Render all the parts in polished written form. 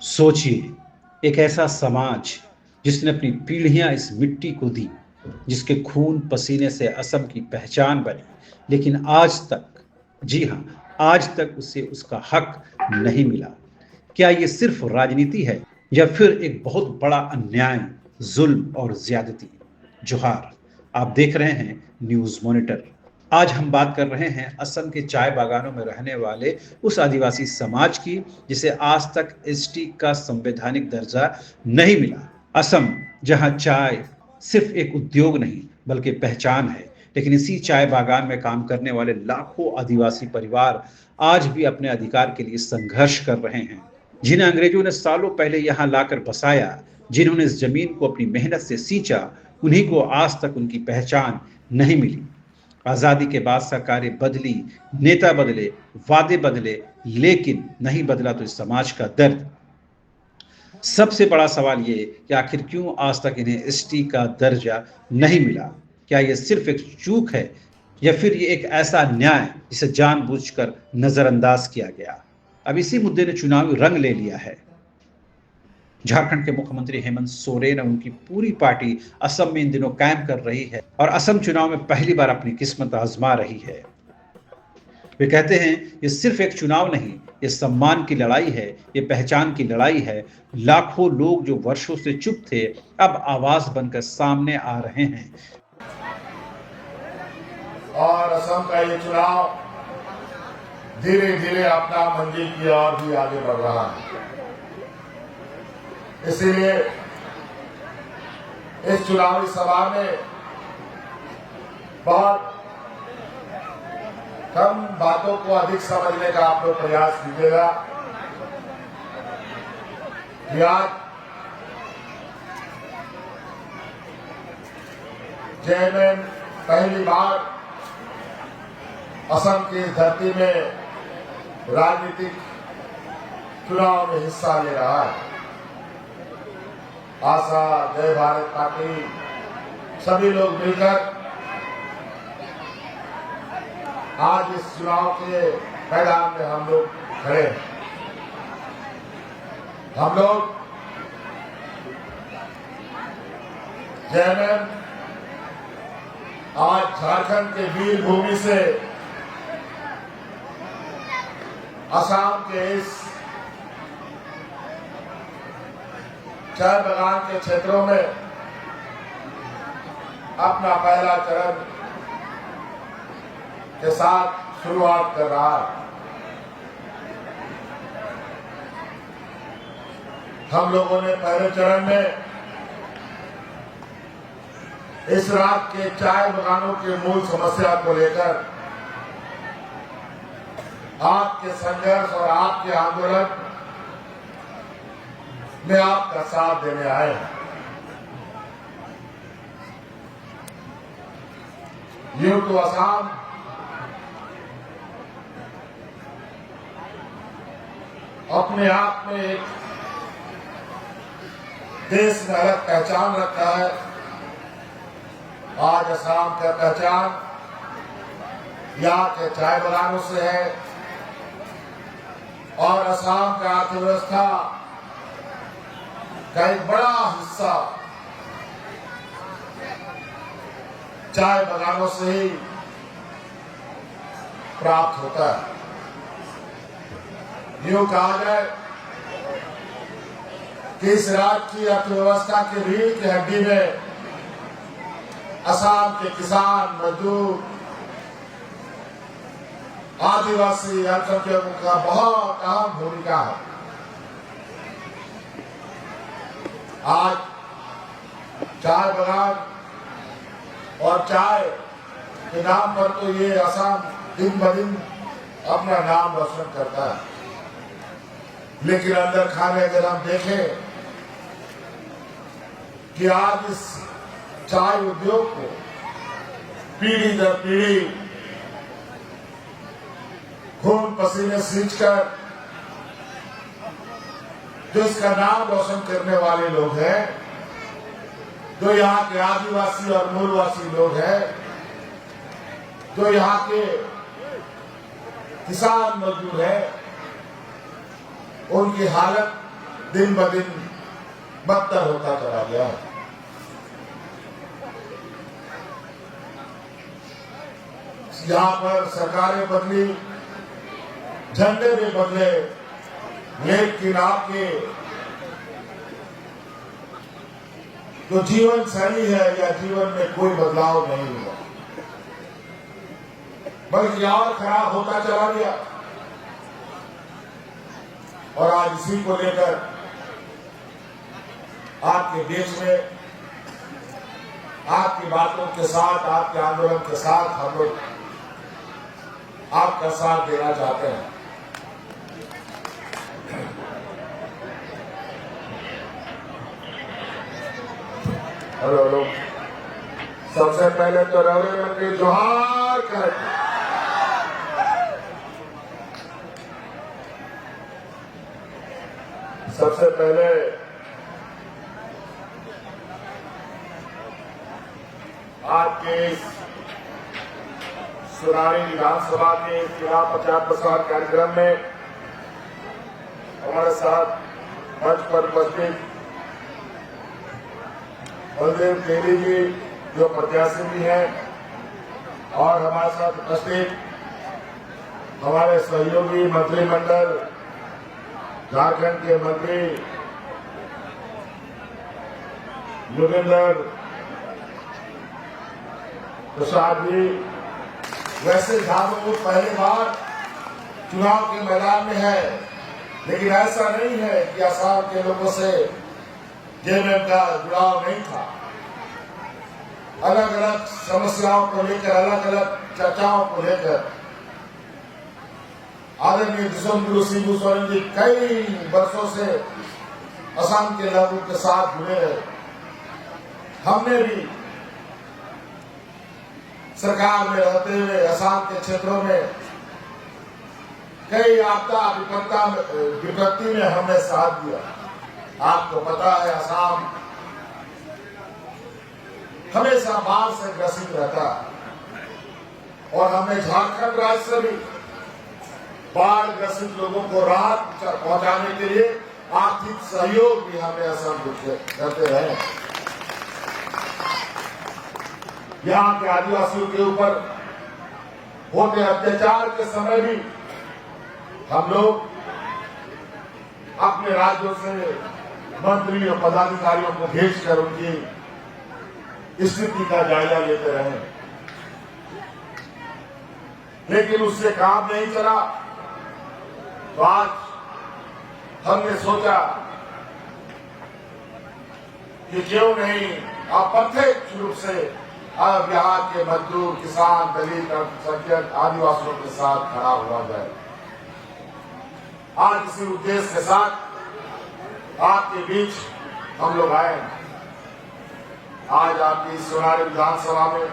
सोचिए, एक ऐसा समाज जिसने अपनी पीढ़ियां इस मिट्टी को दी, जिसके खून पसीने से असम की पहचान बनी, लेकिन आज तक, जी हाँ, आज तक उसे उसका हक नहीं मिला। क्या ये सिर्फ राजनीति है या फिर एक बहुत बड़ा अन्याय, जुल्म और ज्यादती? जोहार, आप देख रहे हैं न्यूज मॉनिटर। आज हम बात कर रहे हैं असम के चाय बागानों में रहने वाले उस आदिवासी समाज की जिसे आज तक एसटी का संवैधानिक दर्जा नहीं मिला। असम, जहां चाय सिर्फ एक उद्योग नहीं बल्कि पहचान है, लेकिन इसी चाय बागान में काम करने वाले लाखों आदिवासी परिवार आज भी अपने अधिकार के लिए संघर्ष कर रहे हैं। जिन्हें अंग्रेजों ने सालों पहले यहां लाकर बसाया, जिन्होंने इस जमीन को अपनी मेहनत से सींचा, उन्हीं को आज तक उनकी पहचान नहीं मिली। आजादी के बाद सरकारें बदली, नेता बदले, वादे बदले, लेकिन नहीं बदला तो इस समाज का दर्द। सबसे बड़ा सवाल ये कि आखिर क्यों आज तक इन्हें एसटी का दर्जा नहीं मिला? क्या ये सिर्फ एक चूक है या फिर ये एक ऐसा न्याय जिसे जानबूझकर नजरअंदाज किया गया? अब इसी मुद्दे ने चुनावी रंग ले लिया है। झारखंड के मुख्यमंत्री हेमंत सोरेन और उनकी पूरी पार्टी असम में इन दिनों कायम कर रही है और असम चुनाव में पहली बार अपनी किस्मत आजमा रही है। वे कहते हैं ये सिर्फ एक चुनाव नहीं, ये सम्मान की लड़ाई है, ये पहचान की लड़ाई है। लाखों लोग जो वर्षों से चुप थे अब आवाज बनकर सामने आ रहे हैं। और असम का ये चुनाव धीरे धीरे अपना मंजिल की ओर भी आगे बढ़ रहा है। इसीलिए इस चुनावी सभा में बहुत कम बातों को अधिक समझने का आप लोग प्रयास कीजिएगा कि आज चेयरमैन पहली बार असम की धरती में राजनीतिक चुनाव में हिस्सा ले रहा है। आशा, जय भारत पार्टी सभी लोग मिलकर आज इस चुनाव के मैदान में हम लोग खड़े हैं। हम लोग चेयरमैन आज झारखंड के वीर भूमि से असम के इस चाय बागान के क्षेत्रों में अपना पहला चरण के साथ शुरुआत कर रहा है। हम लोगों ने पहले चरण में इस राज्य के चाय बागानों के मूल समस्या को लेकर आपके संघर्ष और आपके आंदोलन में आपका साथ देने आए हैं। यूं तो असम अपने आप में एक देश में अलग पहचान रखता है। आज असम का पहचान यहाँ के चाय बागानों से है और असम का अर्थव्यवस्था का एक बड़ा हिस्सा चाय बागानों से ही प्राप्त होता है। यूं कहा जाए कि इस राज्य की अर्थव्यवस्था की रीढ़ की हड्डी में असम के किसान, मजदूर, आदिवासी अल्पसंख्यकों का बहुत अहम भूमिका है। आज चाय बागान और चाय के नाम पर तो ये असम दिन ब दिन अपना नाम रोशन करता है, लेकिन अंदर खाने अगर हम देखें कि आज इस चाय उद्योग को पीढ़ी दर पीढ़ी खून पसीने सींचकर जो इसका नाम रोशन करने वाले लोग हैं, जो यहाँ के आदिवासी और मूलवासी लोग हैं, जो यहाँ के किसान मजदूर हैं, उनकी हालत दिन ब दिन बदतर होता चला गया। यहाँ पर सरकारें बदली, झंडे भी बदले, लेकिन आपके जो जीवन शैली है या जीवन में कोई बदलाव नहीं हुआ, बल्कि और खराब होता चला गया। और आज इसी को लेकर आपके देश में आपकी बातों के साथ, आपके आंदोलन के साथ हम लोग आपका साथ देना चाहते हैं। हेलो हेलो, सबसे पहले तो रवरे मंत्री जोहार कर, सबसे पहले आपके सुनारी विधानसभा के चुनाव प्रचार प्रसार कार्यक्रम में हमारे साथ मंच पर उपस्थित बलदेव केली जी जो प्रत्याशी भी हैं, और हमारे साथ उपस्थित हमारे सहयोगी मंत्रिमंडल झारखंड के मंत्री योगेंद्र प्रसाद जी। वैसे झारखंड पहली बार चुनाव के मैदान में है, लेकिन ऐसा नहीं है कि असम के लोगों से जेएमएम का जुड़ाव नहीं था। अलग अलग समस्याओं को लेकर, अलग अलग चर्चाओं को लेकर आदरणीय विश्वगुरु शिबू सोरेन जी कई वर्षों से असम के लोगों के साथ जुड़े रहे। हमने भी सरकार में रहते हुए असम के क्षेत्रों में कई आपदा विपत्ति में हमने साथ दिया। आपको पता है असम हमेशा बाढ़ से ग्रसित रहता है, और हमें झारखंड राज्य से भी बाढ़ ग्रसित लोगों को राहत पहुंचाने के लिए आर्थिक सहयोग भी हमें असम करते रहे। यहाँ के आदिवासियों के ऊपर होते अत्याचार के समय भी हम लोग अपने राज्यों से मंत्री और पदाधिकारियों को भेजकर उनकी स्थिति का जायजा लेते रहे, लेकिन उससे काम नहीं चला। तो आज हमने सोचा कि क्यों नहीं अप्रत्यक्ष रूप से अब यहाँ के मजदूर, किसान, दलित, अल्पसंख्यक, आदिवासियों के साथ खड़ा हुआ जाए। आज इसी उद्देश्य के साथ आपके बीच हम लोग आए। आज आपकी सुनारी विधानसभा में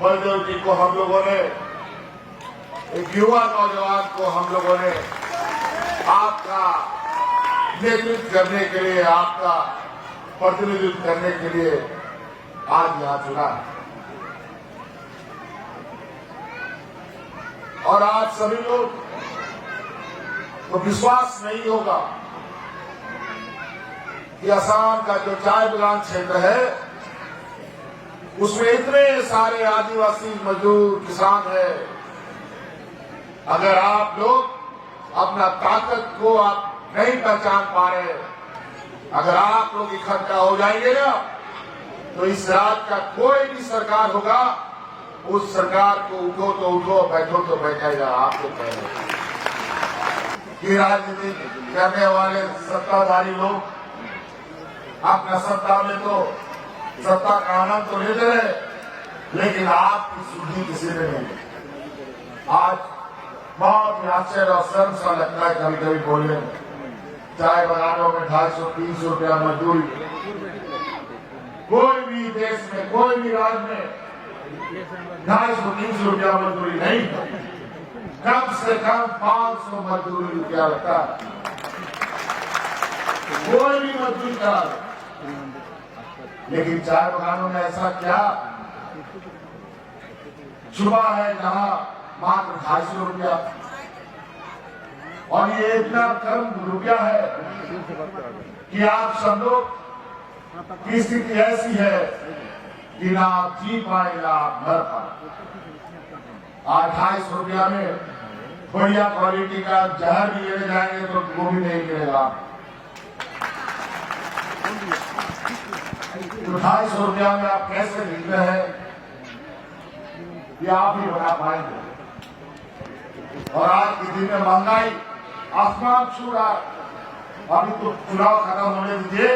बलदेव जी को हम लोगों ने, एक युवा नौजवान को हम लोगों ने आपका नेतृत्व करने के लिए, आपका प्रतिनिधित्व करने के लिए आज यहाँ चुना। और आज सभी लोग को विश्वास नहीं होगा कि असम का जो चाय बगान क्षेत्र है उसमें इतने सारे आदिवासी मजदूर, किसान है। अगर आप लोग अपना ताकत को आप नहीं पहचान पा रहे, अगर आप लोग इकट्ठा हो जाएंगे ना, तो इस राज्य का कोई भी सरकार होगा, उस सरकार को उठो तो उठो, बैठो तो बैठेगा। आपको कह रहे कि राजनीति करने वाले सत्ताधारी लोग अपना सत्ता में तो सत्ता का आनंद तो लेते रहे, लेकिन आपकी सुधि किसी ने नहीं। आज बहुत ही आश्चर्य और शर्म सा लगता है कभी कभी बोलने में। चाय बगानों में 250-300 रुपया मजदूरी, कोई भी देश में, कोई भी राज्य में 250-300 रुपया मजदूरी नहीं, कम से कम 500 मजदूरी रुपया लगता है। कोई भी मजदूरी करा, लेकिन चाय बगानों में ऐसा क्या छुपा है जहां मात्र 250 रुपया। और ये इतना कर्म रुपया है कि आप सब लोग की स्थिति ऐसी है कि ना आप जी पाए ना आप मर पाए। 28 में बढ़िया क्वालिटी का जहर भी लेने जाएंगे तो वो भी नहीं मिलेगा। 250 में आप कैसे मिलते हैं ये आप ही बता पाएंगे। और आज के दिन में महंगाई आसमान छू रहा है। अभी तो चुनाव खत्म होने दीजिए,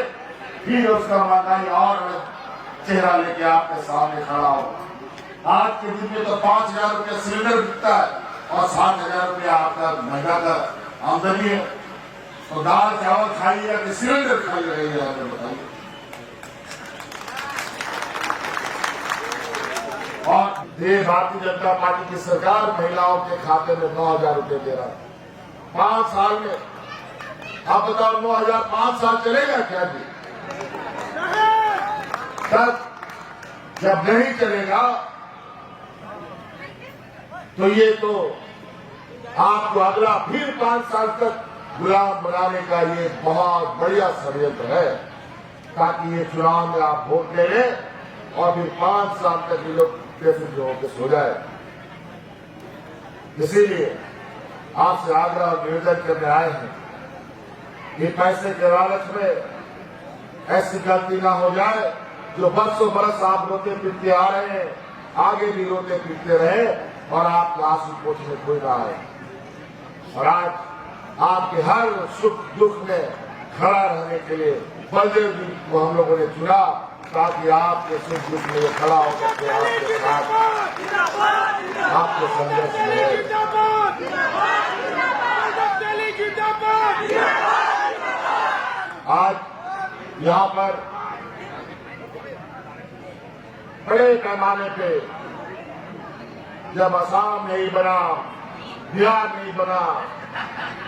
फिर उसका महंगाई और चेहरा लेके आपके सामने खड़ा हो। आज के दिन में तो 5,000 रुपये सिलेंडर बिकता है और 60,000 रुपये आपका महीना का आमदनी है। तो दाल चावल खाइए या कि सिलेंडर खाई रही है, हमें बताइए। और ये भारतीय जनता पार्टी की सरकार महिलाओं के खाते में 9,000 रुपये दे रहा है 5 साल में। आप बताओ 9,000 5 साल चलेगा क्या जी? तब जब नहीं चलेगा तो ये तो आपको अगला फिर 5 साल तक गुलाम बनाने का ये बहुत बढ़िया षड्यंत्र है, ताकि ये चुनाव में आप वोट ले लें और फिर 5 साल तक ये लोग होकर सो जाए। इसीलिए आपसे आग्रह और निवेदन करने आए हैं कि पैसे के लालच में ऐसी गलती ना हो जाए जो बरसों बरस आप रोते पीटते आ रहे हैं, आगे भी रोते पीटते रहे और आपका आंसू पोछने कोई ना आए। और आज आपके हर सुख दुख में खड़ा रहने के लिए बलदेव जी को हम लोगों ने चुना, ताकि आपके सुख दुख में खड़ा होकर के आपके साथ आपके संघर्ष में। आज यहाँ पर बड़े पैमाने पे जब असम नहीं बना, बिहार नहीं बना,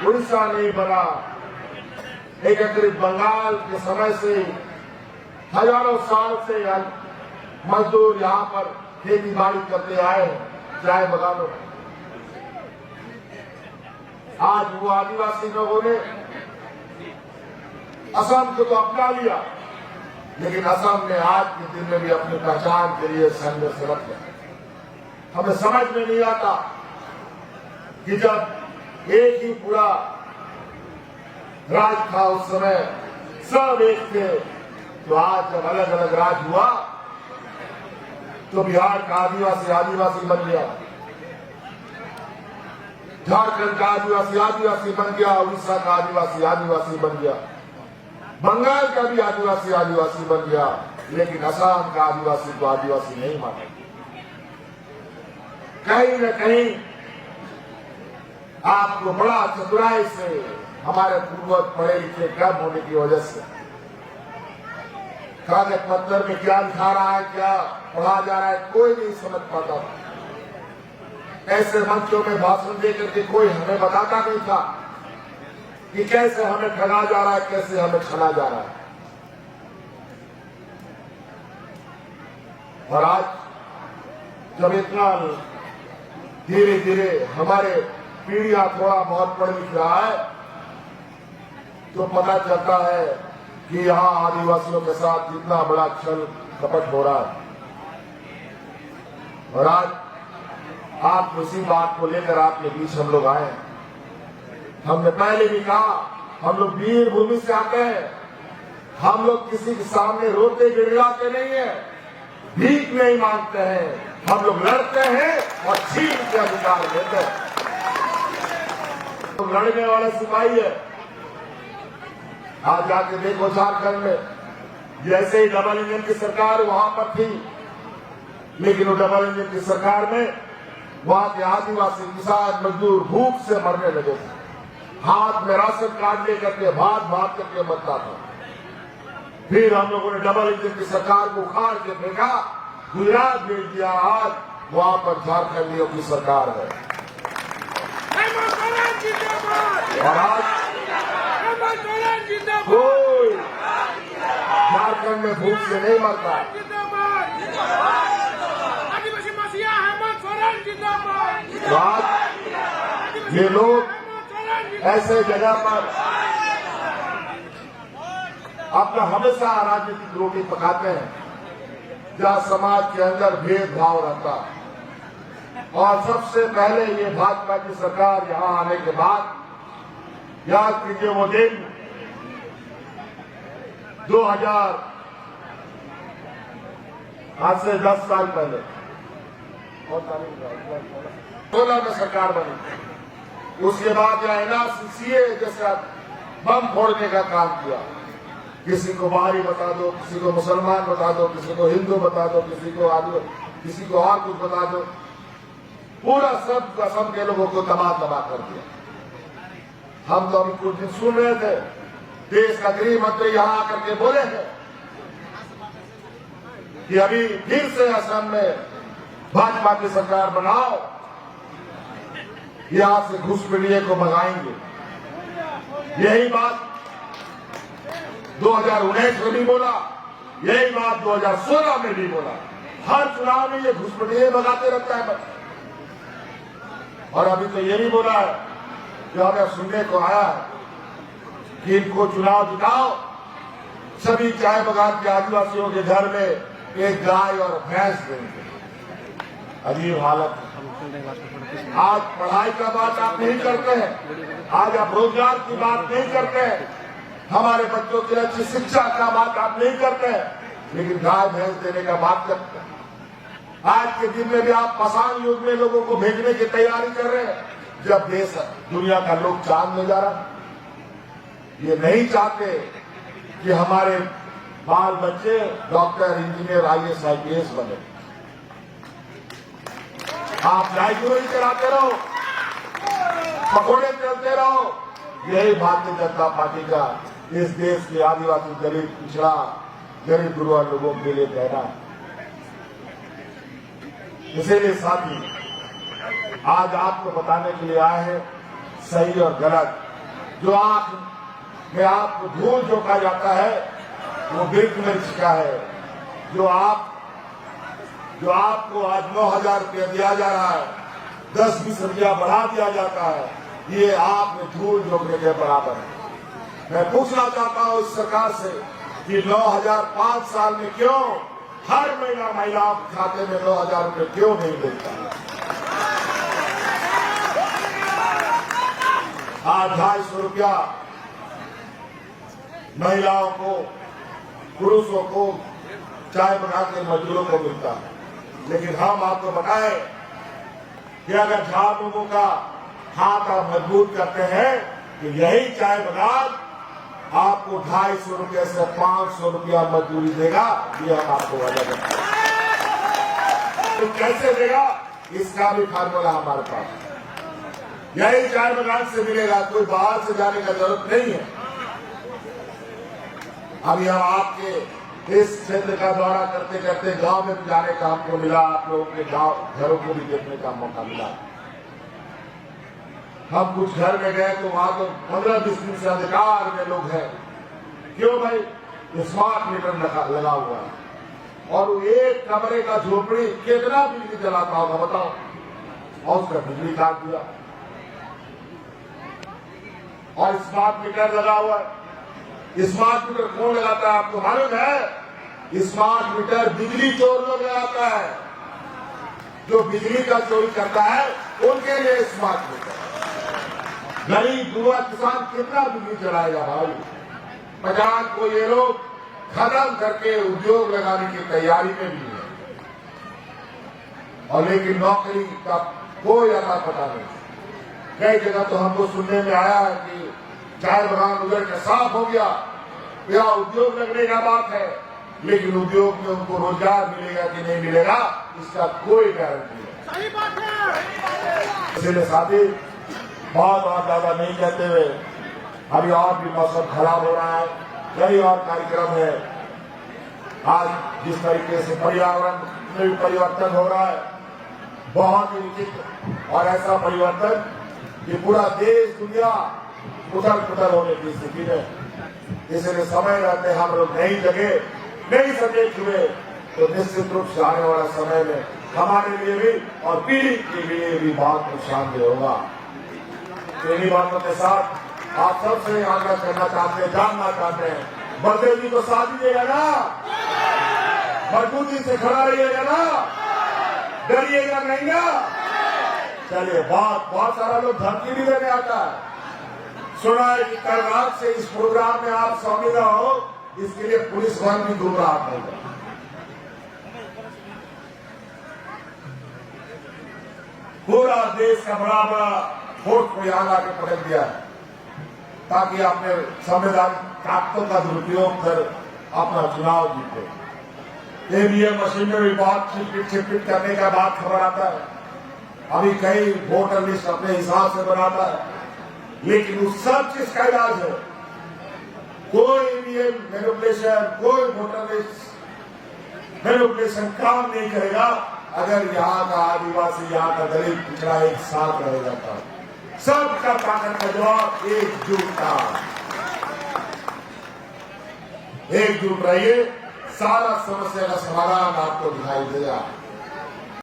उड़ीसा नहीं बना, एकत्रित बंगाल के समय से हजारों साल से मजदूर यहाँ पर खेती बाड़ी करते आए चाय बगानों में। आज वो आदिवासी लोगों ने असम को तो अपना लिया, लेकिन असम ने आज के दिन में भी अपनी पहचान के लिए संघर्षरत है। हमें समझ में नहीं आता कि जब एक ही पूरा राज था उस समय सब एक थे, तो आज जब अलग अलग राज हुआ तो बिहार का आदिवासी आदिवासी बन गया, झारखंड का आदिवासी आदिवासी बन गया, उड़ीसा का आदिवासी आदिवासी बन गया, बंगाल का भी आदिवासी आदिवासी बन गया, लेकिन असम का आदिवासी को आदिवासी नहीं माना। कहीं न कहीं आपको बड़ा चतुराई से हमारे पूर्वज पढ़े लिखे कम होने की वजह से कागज पत्थर में क्या लिखा रहा है, क्या पढ़ा जा रहा है, कोई नहीं समझ पाता। ऐसे मंचों में भाषण देकर के कोई हमें बताता नहीं था कि कैसे हमें ठगा जा रहा है, कैसे हमें छला जा रहा है। और आज जब इतना धीरे धीरे हमारे पीढ़ियां थोड़ा बहुत पढ़ लिख रहा है, तो पता चलता है कि यहाँ आदिवासियों के साथ कितना बड़ा छल कपट हो रहा है। और आज आप उसी बात को लेकर आपके बीच हम लोग आए। हमने पहले भी कहा, हम लोग वीर भूमि से आते हैं, हम लोग किसी के सामने रोते गिड़गिड़ाते नहीं है, भीख नहीं मांगते हैं, हम लोग लड़ते हैं और छीन के अधिकार लेते हैं। तो लड़ने वाले सिपाही है। आज जाके देखो झारखंड में जैसे ही डबल इंजन की सरकार वहां पर थी, लेकिन वो डबल इंजन की सरकार में वहां के आदिवासी किसान मजदूर भूख से मरने लगे थे। हाथ में राशन कार्ड लेकर के भाग भाग करके मरता था। फिर हम लोगों ने डबल इंजन की सरकार को उखाड़ के फेंका, गुजरात भेज दिया। आज वहां पर झारखंडियों की सरकार है। और आज कोई झारखंड में भूख से नहीं मरता। आज ये लोग ऐसे जगह पर अपना हमेशा राजनीतिक रोटी पकाते हैं जहां समाज के अंदर भेदभाव रहता है। और सबसे पहले ये भाजपा की सरकार यहां आने के बाद याद कीजिए वो दिन 2000 आज से 10 साल पहले 16 में सरकार बनी। उसके बाद यहाँ एनआरसीसीए जैसा बम फोड़ने का काम किया। किसी को बाहरी बता दो, किसी को मुसलमान बता दो, किसी को हिंदू बता दो, किसी को आदिवासी, किसी को और कुछ बता दो, पूरा सब कसम के लोगों को तबाह कर दिया। हम तो अभी कुछ दिन सुन रहे थे, देश का गृह मंत्री यहां आकर के बोले हैं कि अभी फिर से असम में भाजपा की सरकार बनाओ, यहां से घुसपैठिए को भगाएंगे। यही बात 2019 में भी बोला, यही बात 2016 में भी बोला। हर चुनाव में ये घुसपैठिए भगाते रहता है। और अभी तो ये भी बोला है कि हमें सुनने को आया है कि इनको चुनाव जिताओ, सभी चाय बगान के आदिवासियों के घर में एक गाय और भैंस देंगे। अजीब हालत। आज पढ़ाई का बात आप नहीं करते हैं, आज आप रोजगार की बात नहीं करते हैं, हमारे बच्चों की अच्छी शिक्षा का बात आप नहीं करते हैं, लेकिन गाय भैंस देने का बात करते हैं। आज के दिन में भी आप पाषाण युग में लोगों को भेजने की तैयारी कर रहे हैं, जब देश दुनिया का लोग चांद में जा रहा है। ये नहीं चाहते कि हमारे बाल बच्चे डॉक्टर, इंजीनियर, IAS, IPS बने। आप लाइब्रेरी चलाते रहो, पकौड़े चलते रहो। यही भारतीय जनता पार्टी का इस देश के आदिवासी, दलित, पिछड़ा, गरीब गुरुआ लोगों के लिए कहना है। इसीलिए साथी आज आपको बताने के लिए आए हैं सही और गलत। जो आंख में आपको धूल झोंका जाता है वो मृग मिर्च का है। जो आपको आज 9,000 रुपया दिया जा रहा है, 10-20 रुपया बढ़ा दिया जाता है, ये आप में धूल झोंकने के बराबर है। मैं पूछना चाहता हूं इस सरकार से कि 9,000 5 साल में क्यों हर महीना महिलाओं के खाते में 9,000 रुपये क्यों नहीं मिलता? आज 250 रुपया महिलाओं को, पुरुषों को, चाय बगान के मजदूरों को मिलता है। लेकिन हम आपको बताएं कि अगर झामुमो का हाथ आप मजबूत करते हैं तो यही चाय बगान आपको 250 रुपये से 500 रुपया मजदूरी देगा। ये हम आपको वादा करते हैं। तो कैसे देगा, इसका भी फार्मूला हमारे पास यही चाय बगान से मिलेगा। कोई बाहर से जाने का जरूरत नहीं है। अभी हम आपके इस क्षेत्र का दौरा करते करते गांव में भी जाने का हमको मिला, आप लोगों के गांव घरों को भी देखने का मौका मिला। हम कुछ घर में गए तो वहां तो 15-20 दिन से अधिकार में लोग हैं। क्यों भाई? स्मार्ट मीटर लगा हुआ है और वो एक कमरे का झोपड़ी कितना बिजली जलाता होगा बताओ, और उसका बिजली काट दिया। और स्मार्ट मीटर लगा हुआ है। स्मार्ट मीटर कौन लगाता है आपको मालूम है? स्मार्ट मीटर बिजली चोर लोग लगाता है। जो बिजली का चोरी करता है उनके लिए स्मार्ट मीटर। गरीब गुरुआ किसान कितना बिजली चलाएगा भाई? 50 को ये लोग खत्म करके उद्योग लगाने की तैयारी में भी है, और लेकिन नौकरी का कोई अता पता नहीं। कई जगह तो हमको सुनने में आया है कि चाय बगान उधर के साफ हो गया, या उद्योग लगने का बात है, लेकिन उद्योग में उनको रोजगार मिलेगा कि नहीं मिलेगा इसका कोई गारंटी नहीं। इसलिए साथी बहुत ज्यादा नहीं कहते हुए, अभी और भी मौसम खराब हो रहा है, कई और कार्यक्रम है। आज जिस तरीके से पर्यावरण में भी परिवर्तन हो रहा है, बहुत ही विचित्र और ऐसा परिवर्तन कि पूरा देश दुनिया उथल पुथल होने की स्थिति में। इसलिए समय रहते हम लोग नहीं जगे, नहीं सचेत हुए तो निश्चित रूप से आने वाला समय में हमारे लिए भी और पीढ़ी के लिए भी बहुत नुकसानदेह होगा। तो इन्हीं बातों के साथ आप सबसे आग्रह करना चाहते हैं, जानना चाहते हैं, बलदेव जी को साथ दीजिएगा ना, मजबूती से खड़ा रहिएगा ना, डरिएगा नहीं ना। चलिए, बहुत सारा लोग धमकी भी देने आता है। सुना है कि कल रात से इस प्रोग्राम में आप शामिल हो, इसके लिए पुलिस वाहन भी घूम रहा है। पूरा देश का बड़ा फोर्स को यहां लाके पकड़ दिया है ताकि अपने संवैधानिक ताकतों का दुरुपयोग कर अपना चुनाव जीते। ईवीएम मशीन में भी बात छिपट करने का बात खबर आता है। अभी कई वोटर लिस्ट अपने हिसाब से बनाता है, लेकिन उस सब चीज का इलाज है। कोई ईवीएम मैनिपुलेशन, कोई वोटर लिस्ट मैनिपुलेशन काम नहीं करेगा अगर यहाँ का आदिवासी, यहाँ का दलित पिछड़ा एक साथ रहेगा तो। सबका ताकत का जवाब एकजुटता। एकजुट रहिए, सारा समस्या का समाधान आपको दिखाई देगा।